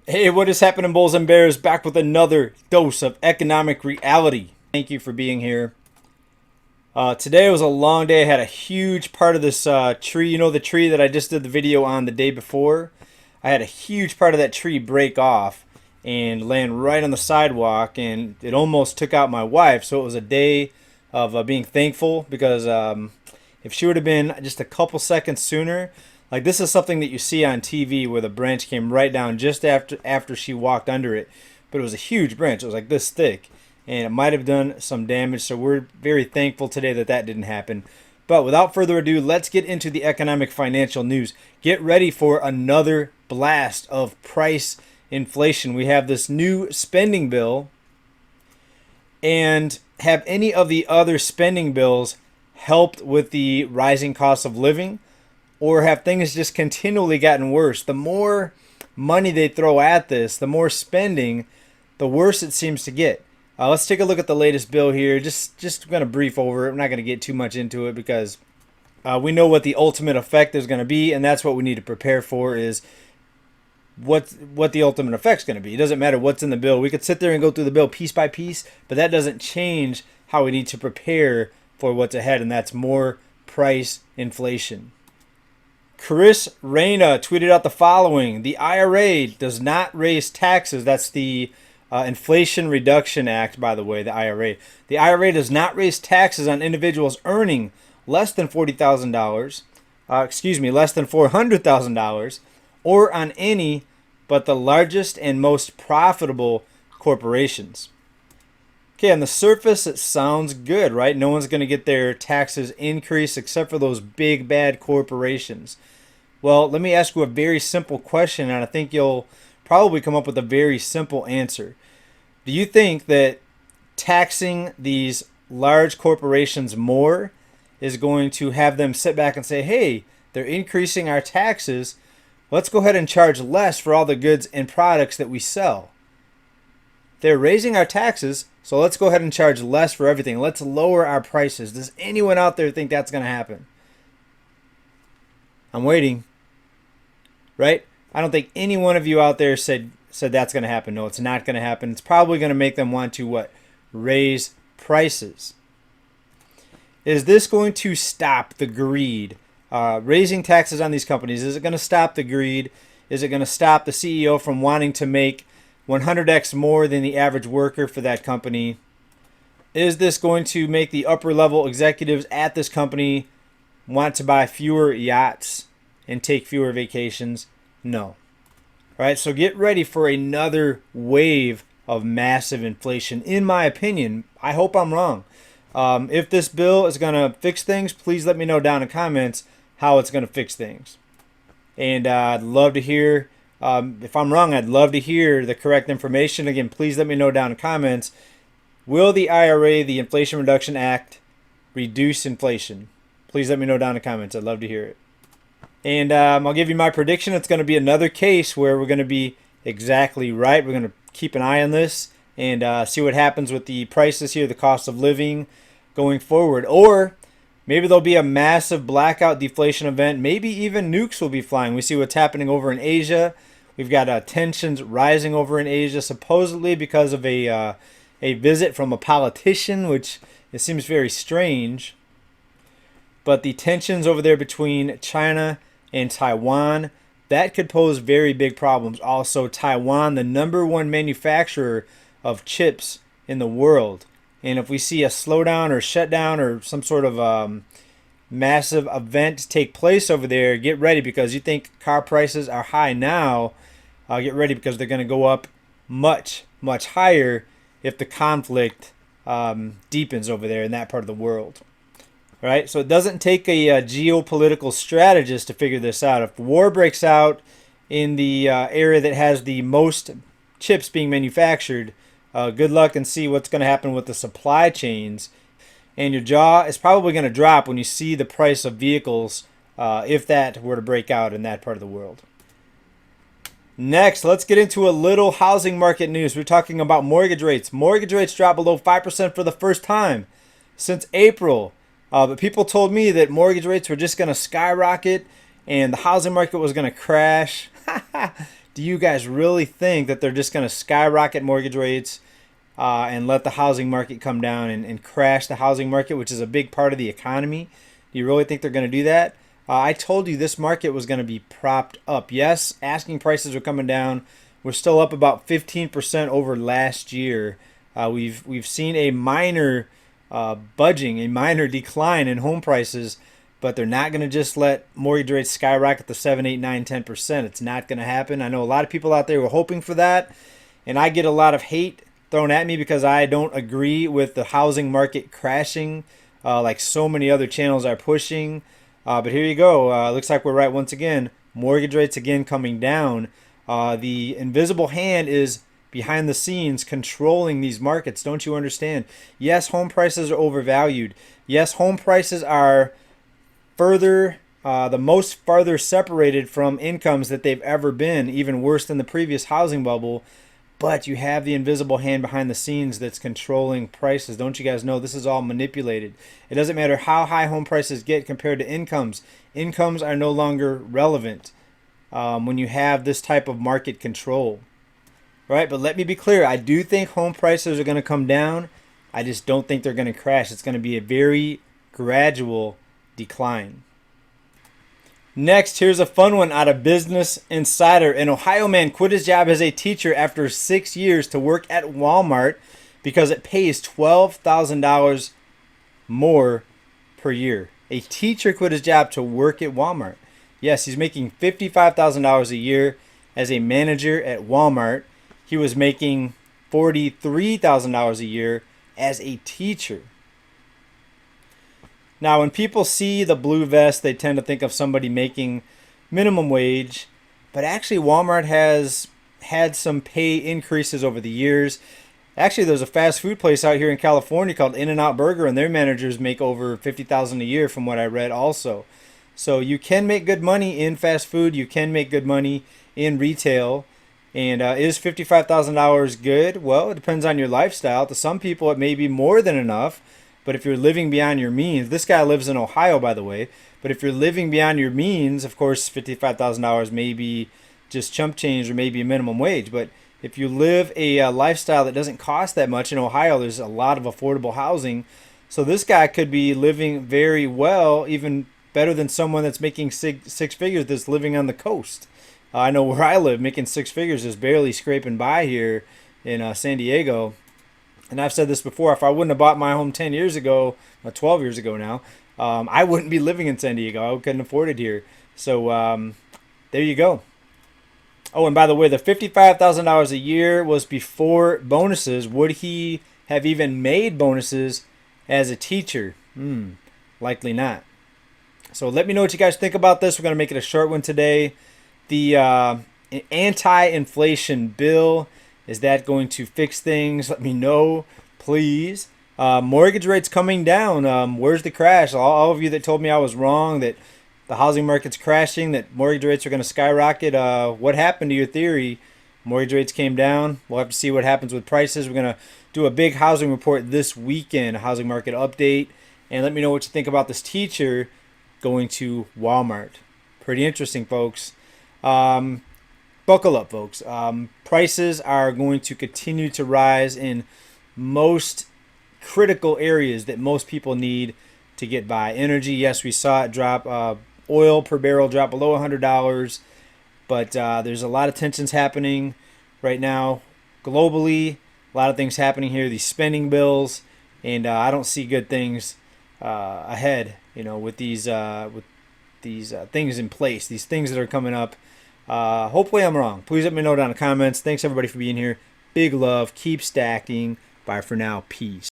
Hey, what is happening, Bulls and Bears? Back with another dose of economic reality. Thank you for being here. Today was a long day. I had a huge part of this tree. You know, the tree that I just did the video on the day before? I had a huge part of that tree break off and land right on the sidewalk, and it almost took out my wife. So it was a day of being thankful because if she would have been just a couple seconds sooner, like this is something that you see on TV where the branch came right down just after she walked under it, but it was a huge branch. It was like this thick, and it might have done some damage. So we're very thankful today that that didn't happen. But without further ado, let's get into the economic financial news. Get ready for another blast of price inflation. We have this new spending bill, and have any of the other spending bills helped with the rising cost of living, or have things just continually gotten worse? The more money they throw at this, the more spending, the worse it seems to get. Let's take a look at the latest bill here. Just going to brief over it. I'm not going to get too much into it because we know what the ultimate effect is going to be, and that's what we need to prepare for. Is what the ultimate effect's going to be. It doesn't matter what's in the bill. We could sit there and go through the bill piece by piece, but that doesn't change how we need to prepare for what's ahead, and that's more price inflation. Chris Reyna tweeted out the following: the IRA does not raise taxes. That's the Inflation Reduction Act, by the way, the IRA. The IRA does not raise taxes on individuals earning less than $40,000, less than $400,000, or on any but the largest and most profitable corporations. Okay, on the surface, it sounds good, right? No one's going to get their taxes increased except for those big, bad corporations. Well, let me ask you a very simple question, and I think you'll probably come up with a very simple answer. Do you think that taxing these large corporations more is going to have them sit back and say, hey, they're increasing our taxes, let's go ahead and charge less for all the goods and products that we sell? They're raising our taxes, so let's go ahead and charge less for everything. Let's lower our prices. Does anyone out there think that's going to happen? I'm waiting. Right? I don't think any one of you out there said that's going to happen. No, it's not going to happen. It's probably going to make them want to what? Raise prices. Is this going to stop the greed? Raising taxes on these companies, is it going to stop the greed? Is it going to stop the CEO from wanting to make 100x more than the average worker for that company? Is this going to make the upper level executives at this company want to buy fewer yachts and take fewer vacations? No. All right, so get ready for another wave of massive inflation, in my opinion. I hope I'm wrong. If this bill is going to fix things, please let me know down in the comments how it's going to fix things. And I'd love to hear, if I'm wrong, I'd love to hear the correct information. Again, please let me know down in the comments. Will the IRA, the Inflation Reduction Act, reduce inflation? Please let me know down in the comments. I'd love to hear it. And I'll give you my prediction. It's going to be another case where we're going to be exactly right. We're going to keep an eye on this and see what happens with the prices here, the cost of living going forward. Or maybe there'll be a massive blackout deflation event. Maybe even nukes will be flying. We see what's happening over in Asia. We've got tensions rising over in Asia, supposedly because of a visit from a politician, which it seems very strange. But the tensions over there between China and Taiwan, that could pose very big problems. Also, Taiwan, the #1 manufacturer of chips in the world. And if we see a slowdown or shutdown or some sort of massive event take place over there, get ready, because you think car prices are high now. Get ready, because they're going to go up much, much higher if the conflict deepens over there in that part of the world. Right? So it doesn't take a geopolitical strategist to figure this out. If war breaks out in the area that has the most chips being manufactured, good luck and see what's going to happen with the supply chains. And your jaw is probably going to drop when you see the price of vehicles if that were to break out in that part of the world. Next, let's get into a little housing market news. We're talking about mortgage rates. Mortgage rates dropped below 5% for the first time since April. But people told me that mortgage rates were just going to skyrocket and the housing market was going to crash. Do you guys really think that they're just going to skyrocket mortgage rates and let the housing market come down and crash the housing market, which is a big part of the economy? Do you really think they're going to do that? I told you this market was going to be propped up. Yes, asking prices are coming down. We're still up about 15% over last year. We've seen a minor budging, a minor decline in home prices, but they're not going to just let mortgage rates skyrocket to 7, 8, 9, 10%. It's not going to happen. I know a lot of people out there were hoping for that, and I get a lot of hate thrown at me because I don't agree with the housing market crashing like so many other channels are pushing. But here you go. Looks like we're right once again. Mortgage rates again coming down. The invisible hand is behind the scenes controlling these markets. Don't you understand? Yes, home prices are overvalued. Yes, home prices are the most farther separated from incomes that they've ever been, even worse than the previous housing bubble. But you have the invisible hand behind the scenes that's controlling prices. Don't you guys know this is all manipulated? It doesn't matter how high home prices get compared to incomes. Incomes are no longer relevant when you have this type of market control. Right? But let me be clear. I do think home prices are going to come down. I just don't think they're going to crash. It's going to be a very gradual decline. Next, here's a fun one out of Business Insider. An Ohio man quit his job as a teacher after 6 years to work at Wal-Mart because it pays $12,000 more per year. A teacher quit his job to work at Walmart. Yes, he's making $55,000 a year as a manager at Walmart. He was making $43,000 a year as a teacher. Now, when people see the blue vest, they tend to think of somebody making minimum wage. But actually, Walmart has had some pay increases over the years. Actually, there's a fast food place out here in California called In-N-Out Burger, and their managers make over $50,000 a year from what I read also. So you can make good money in fast food. You can make good money in retail. And is $55,000 good? Well, it depends on your lifestyle. To some people, it may be more than enough. But if you're living beyond your means, this guy lives in Ohio, by the way. But if you're living beyond your means, of course, $55,000 may be just chump change or maybe a minimum wage. But if you live a lifestyle that doesn't cost that much, in Ohio, there's a lot of affordable housing. So this guy could be living very well, even better than someone that's making six figures that's living on the coast. I know where I live, making six figures is barely scraping by here in San Diego. And I've said this before, if I wouldn't have bought my home 10 years ago, 12 years ago now, I wouldn't be living in San Diego. I couldn't afford it here. So there you go. Oh, and by the way, the $55,000 a year was before bonuses. Would he have even made bonuses as a teacher? Likely not. So let me know what you guys think about this. We're going to make it a short one today. The anti-inflation bill, is that going to fix things? Let me know, please. Mortgage rates coming down. Where's the crash? All of you that told me I was wrong, that the housing market's crashing, that mortgage rates are going to skyrocket. What happened to your theory? Mortgage rates came down. We'll have to see what happens with prices. We're going to do a big housing report this weekend, a housing market update. And let me know what you think about this teacher going to Walmart. Pretty interesting, folks. Buckle up, folks. Prices are going to continue to rise in most critical areas that most people need to get by. Energy, yes, we saw it drop. Oil per barrel drop below $100. But there's a lot of tensions happening right now globally. A lot of things happening here. These spending bills, and I don't see good things ahead. With these things in place, these things that are coming up. Hopefully I'm wrong. Please let me know down in the comments. Thanks everybody for being here. Big love. Keep stacking. Bye for now. Peace.